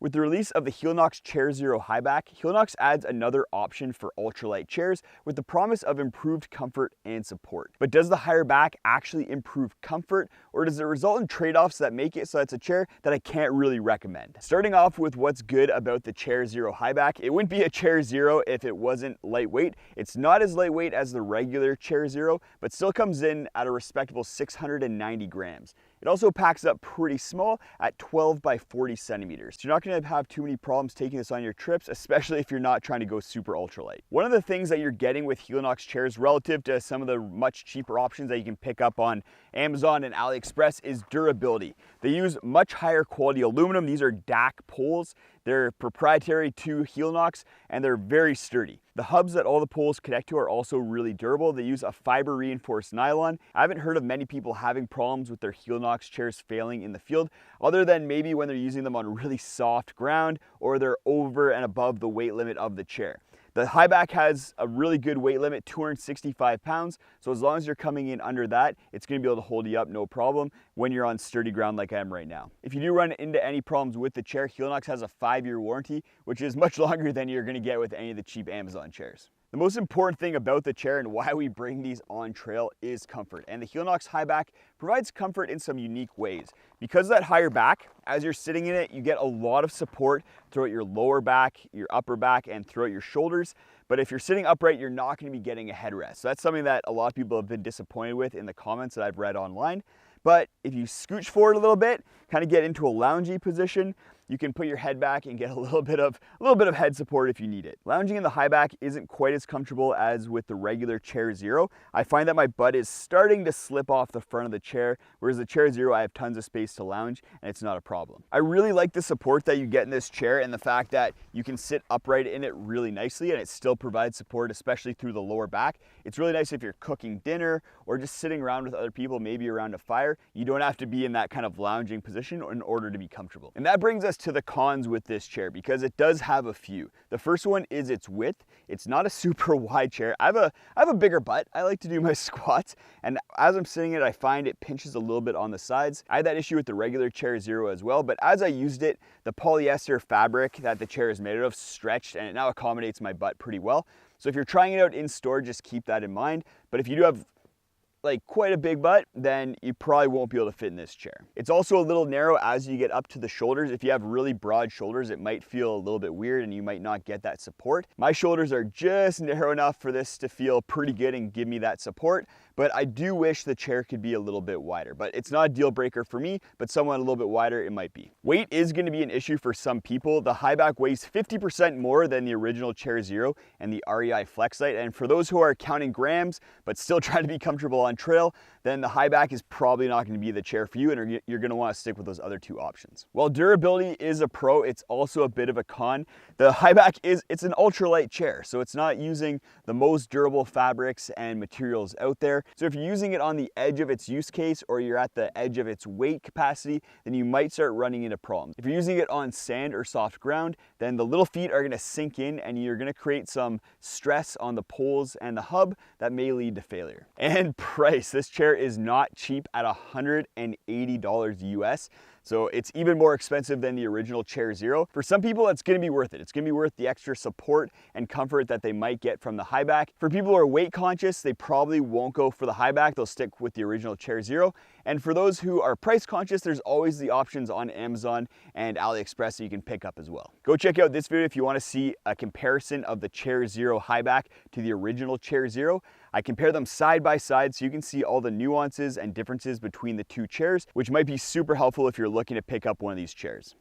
With the release of the Helinox Chair Zero Highback, Helinox adds another option for ultralight chairs with the promise of improved comfort and support. But does the higher back actually improve comfort, or does it result in trade-offs that make it so it's a chair that I can't really recommend? Starting off with what's good about the Chair Zero Highback, it wouldn't be a Chair Zero if it wasn't lightweight. It's not as lightweight as the regular Chair Zero, but still comes in at a respectable 690 grams. It also packs up pretty small at 12 by 40 centimeters. So you're not going to have too many problems taking this on your trips, especially if you're not trying to go super ultralight. One of the things that you're getting with Helinox chairs relative to some of the much cheaper options that you can pick up on Amazon and AliExpress is durability. They use much higher quality aluminum. These are DAC poles. They're proprietary to Helinox and they're very sturdy. The hubs that all the poles connect to are also really durable. They use a fiber reinforced nylon. I haven't heard of many people having problems with their Helinox chairs failing in the field, other than maybe when they're using them on really soft ground or they're over and above the weight limit of the chair. The Highback has a really good weight limit, 265 pounds. So as long as you're coming in under that, it's gonna be able to hold you up no problem when you're on sturdy ground like I am right now. If you do run into any problems with the chair, Helinox has a 5-year warranty, which is much longer than you're gonna get with any of the cheap Amazon chairs. The most important thing about the chair and why we bring these on trail is comfort. And the Helinox Highback provides comfort in some unique ways. Because of that higher back, as you're sitting in it, you get a lot of support throughout your lower back, your upper back, and throughout your shoulders. But if you're sitting upright, you're not going to be getting a headrest. So that's something that a lot of people have been disappointed with in the comments that I've read online. But if you scooch forward a little bit, kind of get into a loungy position, you can put your head back and get a little bit of head support if you need it. Lounging in the Highback isn't quite as comfortable as with the regular Chair Zero. I find that my butt is starting to slip off the front of the chair, whereas the Chair Zero I have tons of space to lounge and it's not a problem. I really like the support that you get in this chair and the fact that you can sit upright in it really nicely and it still provides support, especially through the lower back. It's really nice if you're cooking dinner or just sitting around with other people, maybe around a fire. You don't have to be in that kind of lounging position in order to be comfortable. And that brings us to the cons with this chair, because it does have a few. The first one is its width. It's not a super wide chair. I have a bigger butt. I like to do my squats, and as I'm sitting in it, I find it pinches a little bit on the sides. I had that issue with the regular Chair Zero as well, but as I used it, the polyester fabric that the chair is made out of stretched and it now accommodates my butt pretty well. So if you're trying it out in store, just keep that in mind. But if you do have like quite a big butt, then you probably won't be able to fit in this chair. It's also a little narrow as you get up to the shoulders. If you have really broad shoulders, it might feel a little bit weird and you might not get that support. My shoulders are just narrow enough for this to feel pretty good and give me that support, but I do wish the chair could be a little bit wider. But it's not a deal breaker for me, but someone a little bit wider, it might be. Weight is going to be an issue for some people. The Highback weighs 50% more than the original Chair Zero and the REI Flexite, and for those who are counting grams but still trying to be comfortable on trail, then the Highback is probably not going to be the chair for you, and you're going to want to stick with those other two options. While durability is a pro, it's also a bit of a con. The Highback it's an ultralight chair, so it's not using the most durable fabrics and materials out there. So if you're using it on the edge of its use case or you're at the edge of its weight capacity, then you might start running into problems. If you're using it on sand or soft ground, then the little feet are going to sink in and you're going to create some stress on the poles and the hub that may lead to failure. And price, this chair is not cheap at $180 US. So it's even more expensive than the original Chair Zero. For some people, it's gonna be worth it. It's gonna be worth the extra support and comfort that they might get from the Highback. For people who are weight conscious, they probably won't go for the Highback. They'll stick with the original Chair Zero. And for those who are price conscious, there's always the options on Amazon and AliExpress that you can pick up as well. Go check out this video if you wanna see a comparison of the Chair Zero Highback to the original Chair Zero. I compare them side by side so you can see all the nuances and differences between the two chairs, which might be super helpful if you're looking to pick up one of these chairs.